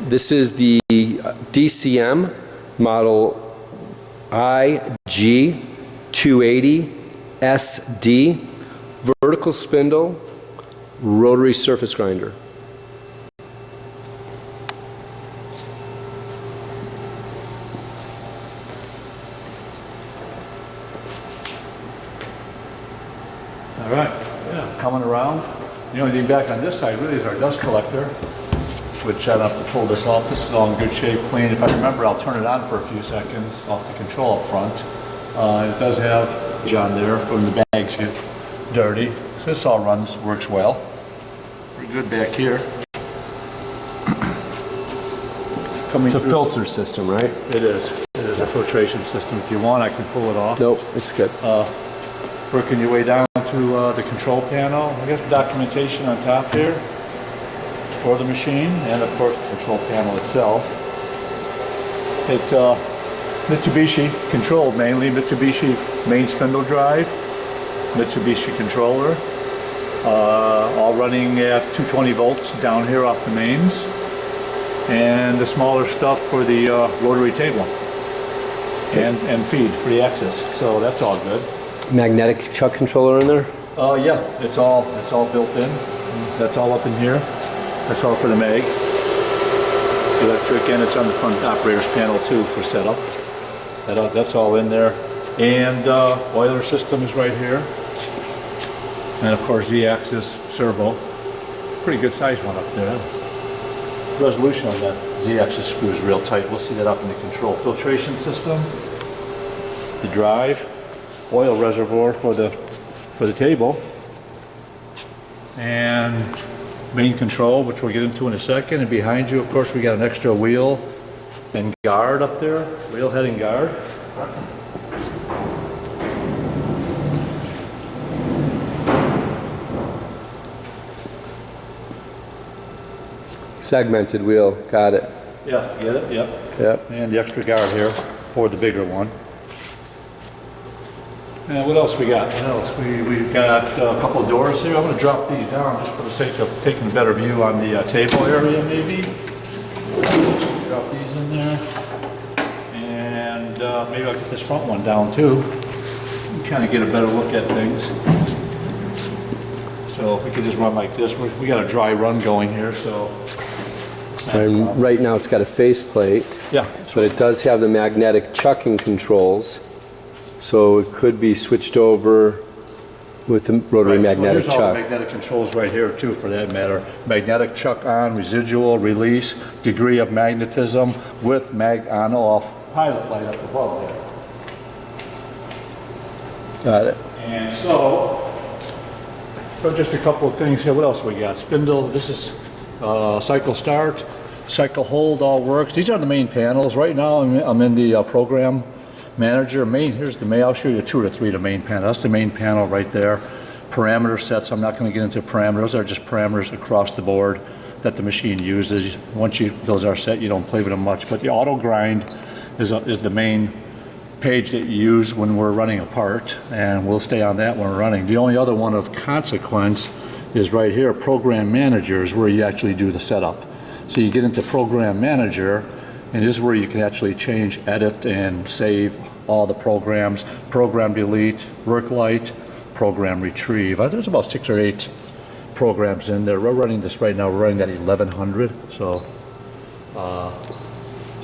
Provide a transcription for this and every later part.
This is the DCM model IG280SD vertical spindle rotary surface grinder. All right, yeah, coming around. The only thing back on this side really is our dust collector, which I don't have to pull this off. This is all in good shape, clean. If I remember, I'll turn it on for a few seconds off the control up front. It does have John there from the bags get dirty. So this all works well. Pretty good back here. It's a filter system, right? It is. It is a filtration system. If you want, I can pull it off. Nope, it's good. Working your way down to the control panel. I got documentation on top here for the machine, and of course the control panel itself. It's Mitsubishi controlled mainly, Mitsubishi main spindle drive, Mitsubishi controller, all running at 220 volts down here off the mains, and the smaller stuff for the rotary table and feed for the axis. So that's all good. Magnetic chuck controller in there? Yeah, it's all built in. That's all up in here. That's all for the mag. Electric, and it's on the front operator's panel too for setup. That's all in there. And oiler system is right here. And of course Z-axis servo. Pretty good size one up there. Resolution on that Z-axis screw is real tight. We'll see that up in the control. Filtration system. The drive. Oil reservoir for the table. And main control, which we'll get into in a second, and behind you, of course, we got an extra wheel and guard up there, wheel head and guard. Segmented wheel, got it. Yeah, get it? Yep. Yep. And the extra guard here for the bigger one. And what else we got? What else? We've got a couple of doors here. I'm going to drop these down just for the sake of taking a better view on the table area, maybe. Drop these in there. And maybe I'll get this front one down too. And kind of get a better look at things. So we could just run like this. We got a dry run going here, so. And right now it's got a faceplate. Yeah. But it does have the magnetic chucking controls. So it could be switched over with the rotary magnetic chuck. There's all the chuck. magnetic controls right here too, for that matter. Magnetic chuck on, residual, release, degree of magnetism with mag on off, pilot light up above there. Got it. And so just a couple of things here. What else we got? Spindle, this is cycle start, cycle hold, all works. These are the main panels. Right now I'm in the program manager. Here's the main. I'll show you 2 or 3 of the main panel. That's the main panel right there. Parameter sets. I'm not going to get into parameters. Those are just parameters across the board that the machine uses. Once those are set, you don't play with them much. But the auto grind is the main page that you use when we're running a part, and we'll stay on that when we're running. The only other one of consequence is right here. Program manager is where you actually do the setup. So you get into program manager, and this is where you can actually change, edit, and save all the programs. Program delete, work light, program retrieve. There's about 6 or 8 programs in there. We're running this right now. We're running at 1100. So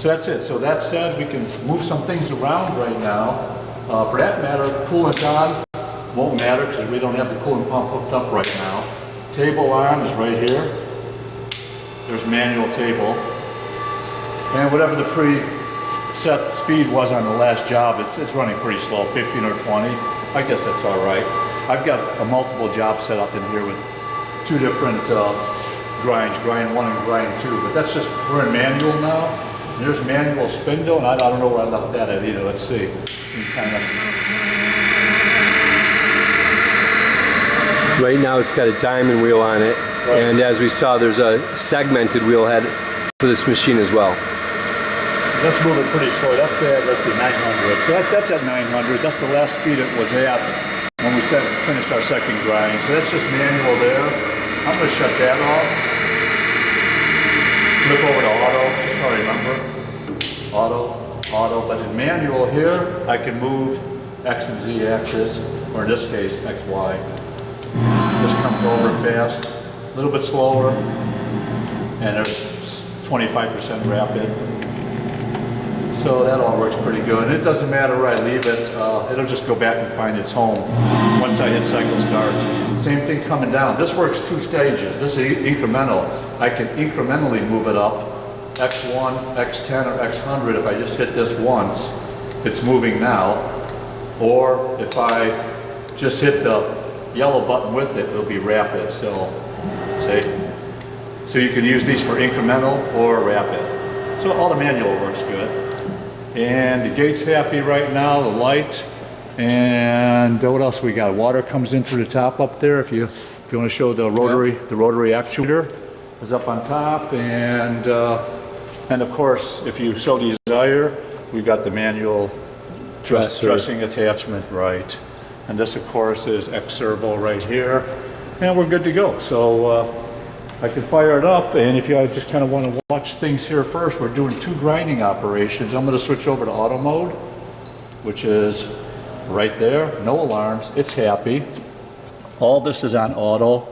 that's it. So that said, we can move some things around right now. For that matter, the coolant on won't matter because we don't have the coolant pump hooked up right now. Table on is right here. There's manual table. And whatever the pre-set speed was on the last job, it's running pretty slow, 15 or 20. I guess that's all right. I've got a multiple job set up in here with 2 different grinds, grind 1 and grind 2. But that's just, we're in manual now. There's manual spindle, and I don't know where I left that at either. Let's see. Right now it's got a diamond wheel on it. Right. And as we saw, there's a segmented wheel head for this machine as well. That's moving pretty slow. That's at, let's see, 900. So that's at 900. That's the last speed it was at when we finished our second grind. So that's just manual there. I'm going to shut that off. So flip over to auto, just so I remember. Auto, but in manual here, I can move X and Z axis, or in this case, X, Y. This comes over fast, a little bit slower, and there's 25% rapid. So that all works pretty good. And it doesn't matter where I leave it, it'll just go back and find its home once I hit cycle start. Same thing coming down. This works 2 stages. This is incremental. I can incrementally move it up, X1, X10, or X100. If I just hit this once, it's moving now. Or if I just hit the yellow button with it, it'll be rapid. So, so you can use these for incremental or rapid. So all the manual works good. And the gate's happy right now, the light. And what else we got? Water comes in through the top up there. If you want to show the rotary, the rotary actuator is up on top. And of course, if you so desire, we've got the manual dressing attachment, right. And this, of course, is X servo right here. And we're good to go. So I can fire it up, and if you just kind of want to watch things here first, we're doing 2 grinding operations. I'm going to switch over to auto mode, which is right there, no alarms, it's happy. All this is on auto.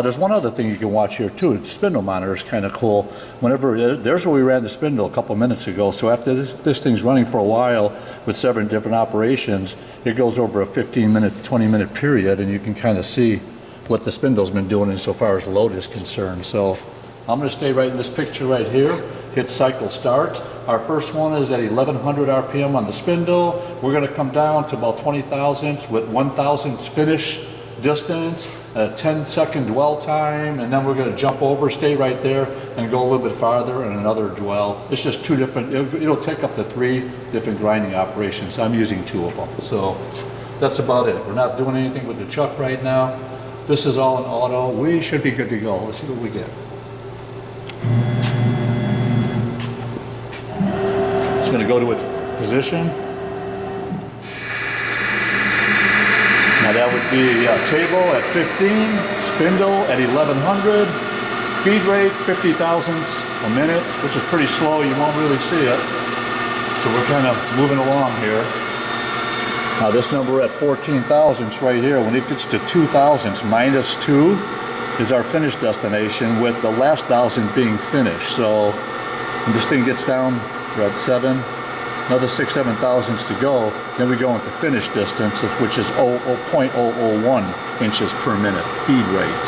There's one other thing you can watch here too. The spindle monitor is kind of cool. Whenever, there's where we ran the spindle a couple minutes ago. So after this thing's running for a while with 7 different operations, it goes over a 15-minute, 20-minute period, and you can kind of see what the spindle's been doing insofar as load is concerned. So I'm going to stay right in this picture right here, hit cycle start. Our first one is at 1100 RPM on the spindle. We're going to come down to about 20 thousandths with 1 thousandths finish distance, a 10-second dwell time, and then we're going to jump over, stay right there, and go a little bit farther and another dwell. It's just 2 different, it'll take up to 3 different grinding operations. I'm using 2 of them. So that's about it. We're not doing anything with the chuck right now. This is all in auto. We should be good to go. Let's see what we get. It's going to go to its position. Now that would be table at 15, spindle at 1100, feed rate 50 thousandths a minute, which is pretty slow. You won't really see it. So we're kind of moving along here. Now this number at 14 thousandths right here, when it gets to 2 thousandths, minus 2 is our finish destination, with the last thousand being finished. So when this thing gets down, we're at 7, another 6, 7 thousandths to go, then we go into finish distance, which is 0.001 inches per minute, feed rate.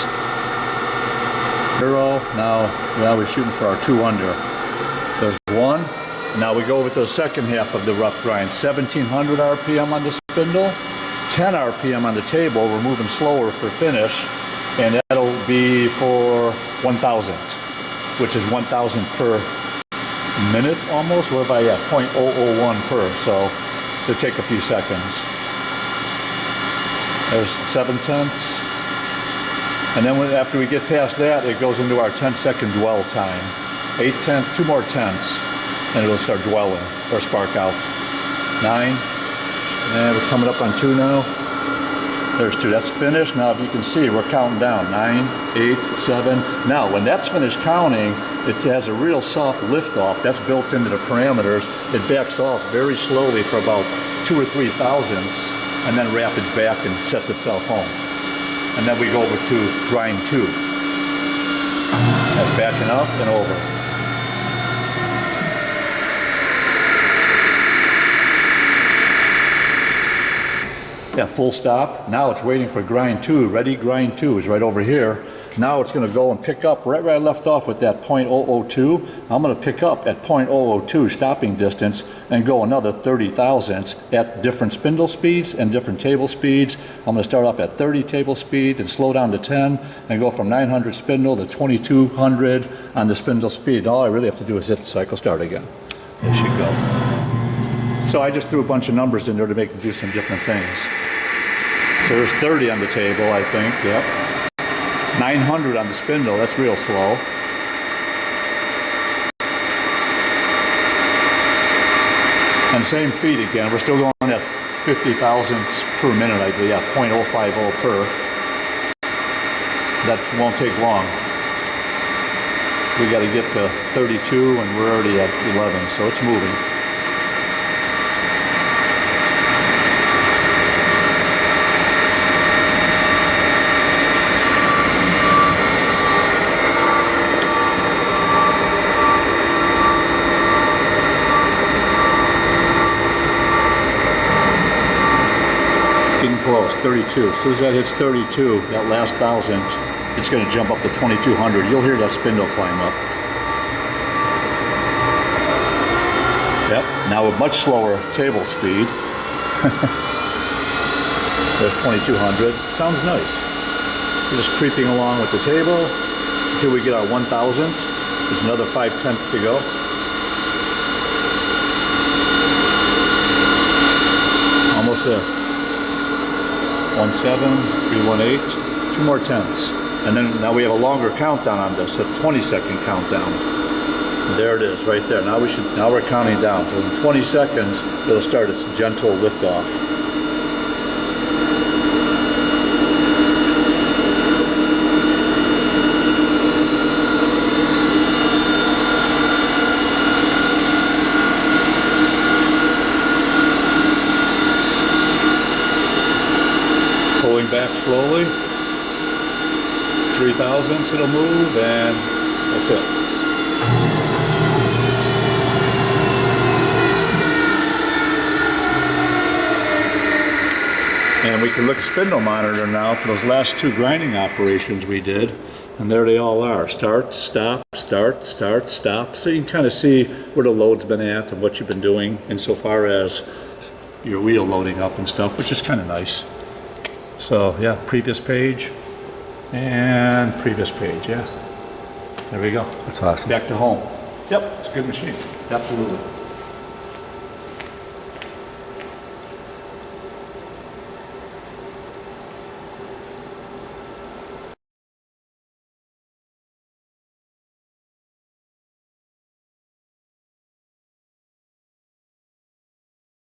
0, now we're shooting for our 2 under. There's 1. Now we go over to the second half of the rough grind, 1700 RPM on the spindle, 10 RPM on the table. We're moving slower for finish, and that'll be for 1000, which is 1000 per minute almost. What have I at? 0.001 per, so it'll take a few seconds. There's 7/10. And then after we get past that, it goes into our 10-second dwell time. 8/10, 2 more tenths, and it'll start dwelling or spark out. 9, and we're coming up on 2 now. There's 2, that's finished. Now if you can see, we're counting down, 9, 8, 7. Now when that's finished counting, it has a real soft lift off. That's built into the parameters. It backs off very slowly for about 2 or 3 thousandths, and then rapids back and sets itself home. And then we go over to grind 2. That's backing up and over. Yeah, full stop. Now it's waiting for grind 2. Ready, grind 2 is right over here. Now it's going to go and pick up right where I left off with that 0.002. I'm going to pick up at 0.002 stopping distance and go another 30 thousandths at different spindle speeds and different table speeds. I'm going to start off at 30 table speed and slow down to 10 and go from 900 spindle to 2200 on the spindle speed. All I really have to do is hit the cycle start again. There she go. So I just threw a bunch of numbers in there to make it do some different things. So there's 30 on the table, I think, yep. 900 on the spindle, that's real slow. And same feed again, we're still going at 50 thousandths per minute, I believe, yeah, 0.050 per. That won't take long. We got to get to 32 and we're already at 11, so it's moving. Getting close, 32. As soon as that hits 32, that last 1,000, it's going to jump up to 2,200. You'll hear that spindle climb up. Yep, now with much slower table speed. There's 2,200. Sounds nice. We're just creeping along with the table until we get our 1,000. There's another 5/10 to go. Almost there. 1,7, 318, 2 more tenths. And then now we have a longer countdown on this, a 20-second countdown. And there it is, right there. Now we're counting down. So in 20 seconds, it'll start its gentle liftoff. Pulling back slowly, 3 thousandths it'll move, and that's it. And we can look at the spindle monitor now for those last 2 grinding operations we did, and there they all are. Start, stop, start, start, stop. So you can kind of see where the load's been at and what you've been doing insofar as your wheel loading up and stuff, which is kind of nice. So yeah, previous page and previous page, yeah. There we go. That's awesome. Back to home. Yep, it's a good machine, absolutely.